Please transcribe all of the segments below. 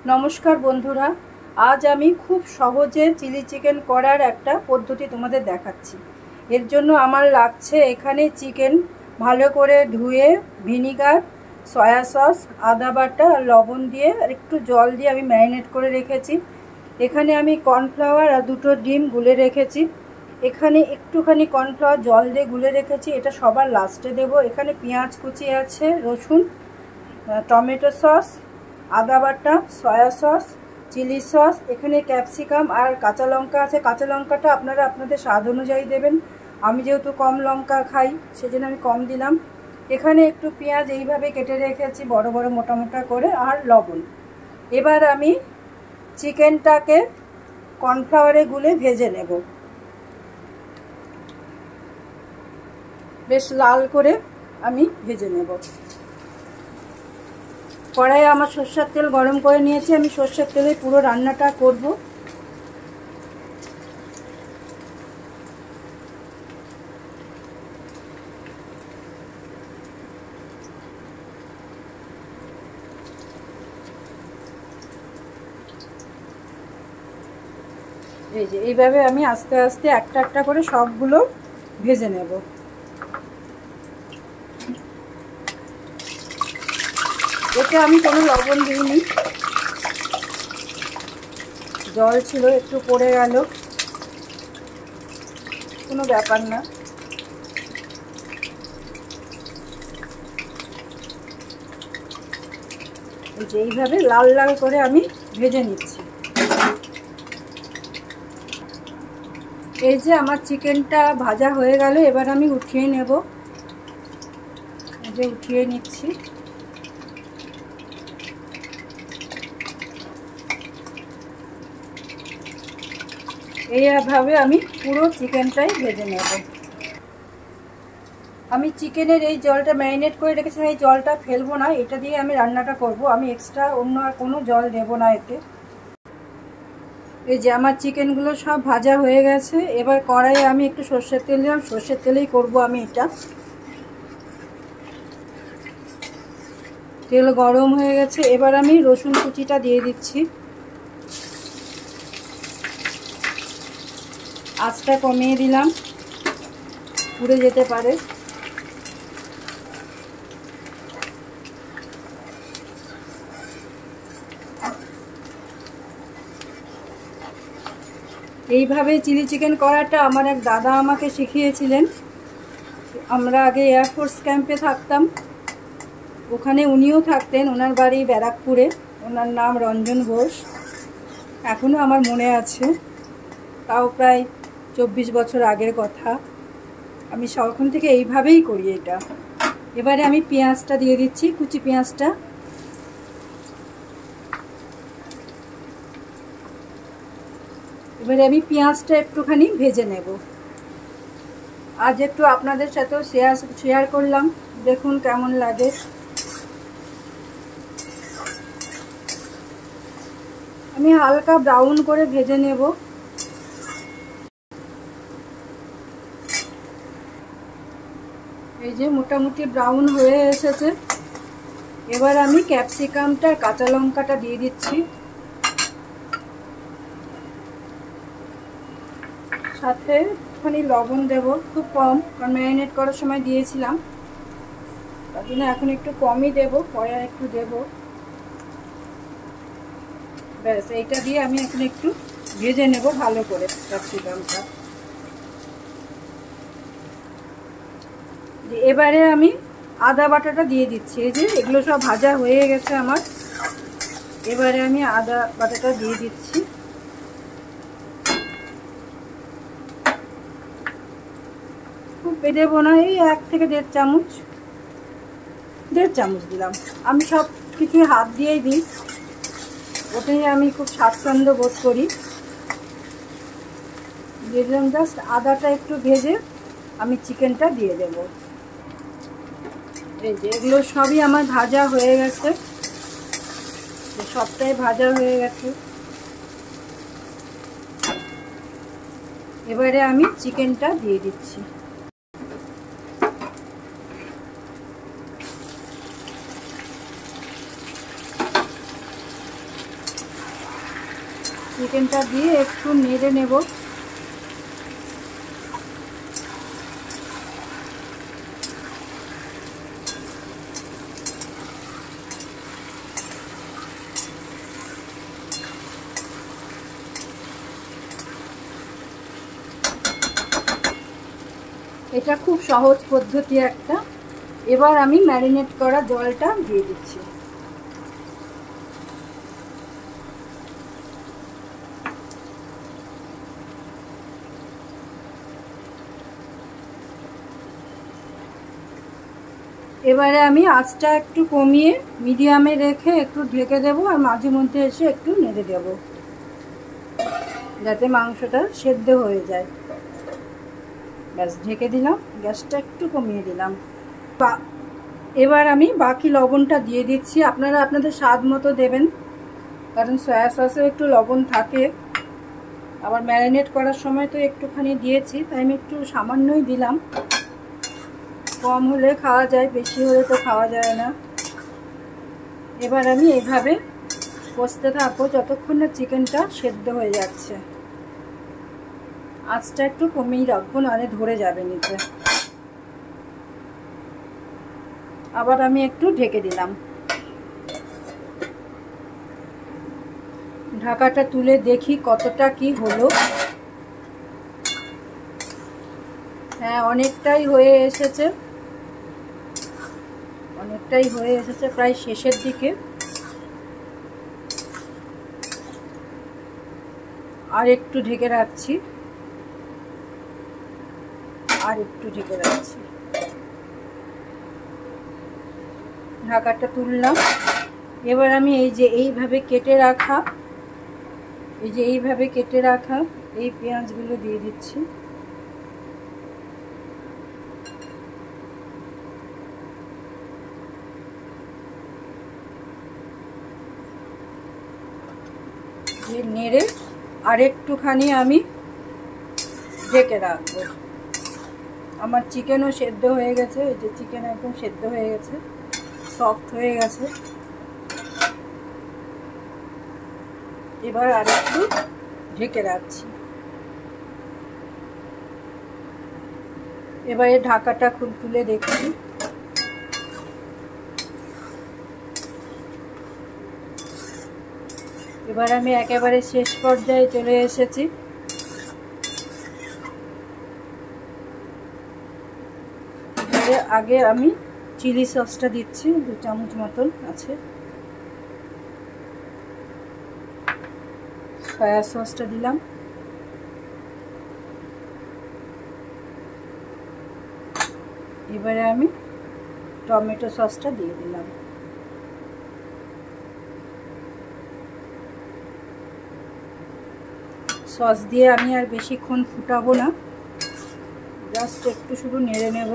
নমস্কার বন্ধুরা, আজ আমি খুব সহজে চিলি চিকেন করার একটা পদ্ধতি তোমাদের দেখাচ্ছি। এর জন্য আমার লাগছে এখানে চিকেন ভালো করে ধুয়ে ভিনিগার, সয়া সস, আদা বাটা আর লবণ দিয়ে আর একটু জল দিয়ে আমি ম্যারিনেট করে রেখেছি। এখানে আমি কর্নফ্লাওয়ার আর দুটো ডিম গুলে রেখেছি। এখানে একটুখানি কর্নফ্লাওয়ার জল দিয়ে গুলে রেখেছি, এটা সবার লাস্টে দেব। এখানে পেঁয়াজ কুচি আছে, রসুন, টমেটো সস, আদা বাটা, সয়া সস, চিলি সস, এখানে ক্যাপসিকাম আর কাঁচা লঙ্কা আছে। কাঁচা লঙ্কাটা আপনারা আপনাদের স্বাদ অনুযায়ী দেবেন। আমি যেহেতু কম লঙ্কা খাই সেজন্য আমি কম দিলাম। এখানে একটু পেঁয়াজ এইভাবে কেটে রেখেছি বড় বড় মোটা মোটা করে, আর লবণ। এবার আমি চিকেনটাকে কর্নফ্লাওয়ারে গুলে ভেজে নেব, বেশ লাল করে আমি ভেজে নেব। কড়াইয়ে আমার সরষের তেল গরম করে নিয়েছি, আমি সরষের তেলে পুরো রান্নাটা করব। এই যে এইভাবে আমি আস্তে আস্তে একটা একটা করে সবগুলো ভেজে নেব। এতে আমি কোনো লবণ দিইনি, জল ছিল একটু পড়ে গেল, কোনো ব্যাপার না। এই যে এইভাবে লাল লাল করে আমি ভেজে নিচ্ছি। এই যে আমার চিকেনটা ভাজা হয়ে গেল, এবার আমি উঠিয়ে নেব। এই যে উঠিয়ে নিচ্ছি। এইভাবে আমি পুরো চিকেনটাই ভেজে নেব। আমি চিকেনের এই জলটা ম্যারিনেট করে রেখেছি, এই জলটা ফেলবো না, এটা দিয়ে আমি রান্নাটা করব। আমি এক্সট্রা অন্য আর কোনো জল দেব না এতে। এই যে আমার চিকেনগুলো সব ভাজা হয়ে গেছে। এবার কড়াইয়ে আমি একটু সর্ষের তেল দিলাম, সর্ষের তেলেই করব আমি এটা। তেল গরম হয়ে গেছে, এবার আমি রসুন কুচিটা দিয়ে দিচ্ছি। আঁচটা কমিয়ে দিলাম, পুড়ে যেতে পারে। এইভাবে চিলি চিকেন করাটা আমার এক দাদা আমাকে শিখিয়েছিলেন। আমরা আগে এয়ারফোর্স ক্যাম্পে থাকতাম, ওখানে উনিও থাকতেন, ওনার বাড়ি ব্যারাকপুরে, ওনার নাম রঞ্জন ঘোষ। এখনও আমার মনে আছে, তাও প্রায় 24 বছর আগের কথা। আমি তখন থেকে এইভাবেই করি এটা। এবারে আমি পেঁয়াজটা দিয়ে দিচ্ছি, কুচি পেঁয়াজটা। এবারে আমি পেঁয়াজটা একটুখানি ভেজে নেব। আজ একটু আপনাদের সাথেও শেয়ার করলাম, দেখুন কেমন লাগে। আমি হালকা ব্রাউন করে ভেজে নেব। এই যে মোটামুটি ব্রাউন হয়ে এসেছে। এবার আমি ক্যাপসিকামটা আর কাঁচা লঙ্কাটা দিয়ে দিচ্ছি, সাথে একটুখানি লবণ দেব, খুব কম, কারণ ম্যারিনেট করার সময় দিয়েছিলাম, তার জন্য এখন একটু কমই দেব, পরে আর একটু দেব। ব্যাস, এইটা দিয়ে আমি এখন একটু ভেজে নেব ভালো করে ক্যাপসিকামটা। এবারে আমি আদা বাটাটা দিয়ে দিচ্ছি। এই যে এগুলো সব ভাজা হয়ে গেছে আমার, এবারে আমি আদা বাটাটা দিয়ে দিচ্ছি। খুব দেবো না, এই 1 থেকে 1.5 চামচ, 1.5 চামচ দিলাম। আমি সব কিছুই হাত দিয়েই দিই, ওটাই আমি খুব স্বাচ্ছন্দ্য বোধ করি। দিয়ে দিলাম। জাস্ট আদাটা একটু ভেজে আমি চিকেনটা দিয়ে দেব। এই যে এগুলো সবই আমার ভাজা হয়ে গেছে, সবটাই ভাজা হয়ে গেছে। এবারে আমি চিকেনটা দিয়ে দিচ্ছি। চিকেনটা দিয়ে একটু নেড়ে নেব। এটা খুব সহজ পদ্ধতি একটা। এবার আমি ম্যারিনেট করা জলটা দিয়ে দিচ্ছি। এবারে আমি আঁচটা একটু কমিয়ে মিডিয়ামে রেখে একটু ঢেকে দেবো, আর মাঝে মধ্যে এসে একটু নেড়ে দেব যাতে মাংসটা সেদ্ধ হয়ে যায়। ব্যাস, ঢেকে দিলাম, গ্যাসটা একটু কমিয়ে দিলাম। এবার আমি বাকি লবণটা দিয়ে দিচ্ছি। আপনারা আপনাদের স্বাদ মতো দেবেন, কারণ সয়া সসে একটু লবণ থাকে। আবার ম্যারিনেট করার সময় তো একটুখানি দিয়েছি, তাই আমি একটু সামান্যই দিলাম। কম হলে খাওয়া যায়, বেশি হলে তো খাওয়া যায় না। এবার আমি এইভাবে কষতে থাকবো যতক্ষণ না চিকেনটা সেদ্ধ হয়ে যাচ্ছে। আঁচটা একটু কমিয়ে রাখবো, নাহলে ধরে যাবে নিচে। আবার আমি একটু ঢেকে দিলাম। ঢাকাটা তুলে দেখি কতটা কি হলো। হ্যাঁ, অনেকটাই হয়ে এসেছে, প্রায় শেষের দিকে। আর একটু ঢেকে রাখছি, ঢাকাটা তুললাম। এবার আমি এইভাবে কেটে রাখা এই পেঁয়াজগুলো দিয়ে দিচ্ছি। নেড়ে আর একটুখানি আমি ঢেকে রাখবো। আমার চিকেনও সেদ্ধ হয়ে গেছে। এই যে চিকেন একদম সেদ্ধ হয়ে গেছে, সফট হয়ে গেছে। এবার আর একটু ঢেকে রাখছি। এবারে ঢাকাটা তুলে দেখছি। এবার আমি একেবারে শেষ পর্যায়ে চলে এসেছি। আগে আমি চিলি সসটা দিচ্ছি, 2 চামচ মতন আছে। সয়া সসটা দিলাম। এবারে আমি টমেটো সসটা দিয়ে দিলাম। সস দিয়ে আমি আর বেশিক্ষণ ফুটাবো না, জাস্ট একটু শুধু নেড়ে নেব।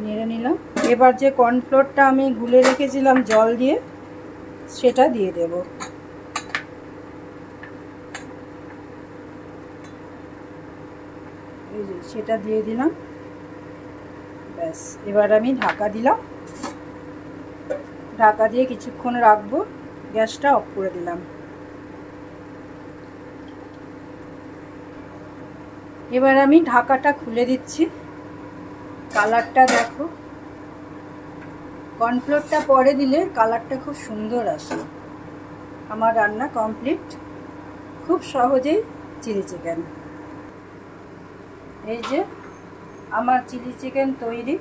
নেড়ে নিলাম। এবার যে কর্নফ্লোরটা আমি গুলে রেখেছিলাম জল দিয়ে, সেটা দিয়ে দেব। এই যে সেটা দিয়ে দিলাম। ব্যাস, এবার আমি ঢাকা দিলাম। ঢাকা দিয়ে কিছুক্ষণ রাখবো। গ্যাসটা অফ করে দিলাম। এবার আমি ঢাকাটা খুলে দিচ্ছি। কালারটা দেখো, কর্নফ্লোরটা পরে দিলে কালারটা খুব সুন্দর আসে। আমার রান্না কমপ্লিট। খুব সহজেই চিলি চিকেন। এই যে আমার চিলি চিকেন তৈরি।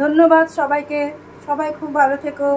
ধন্যবাদ সবাইকে। সবাই খুব ভালো থেকো।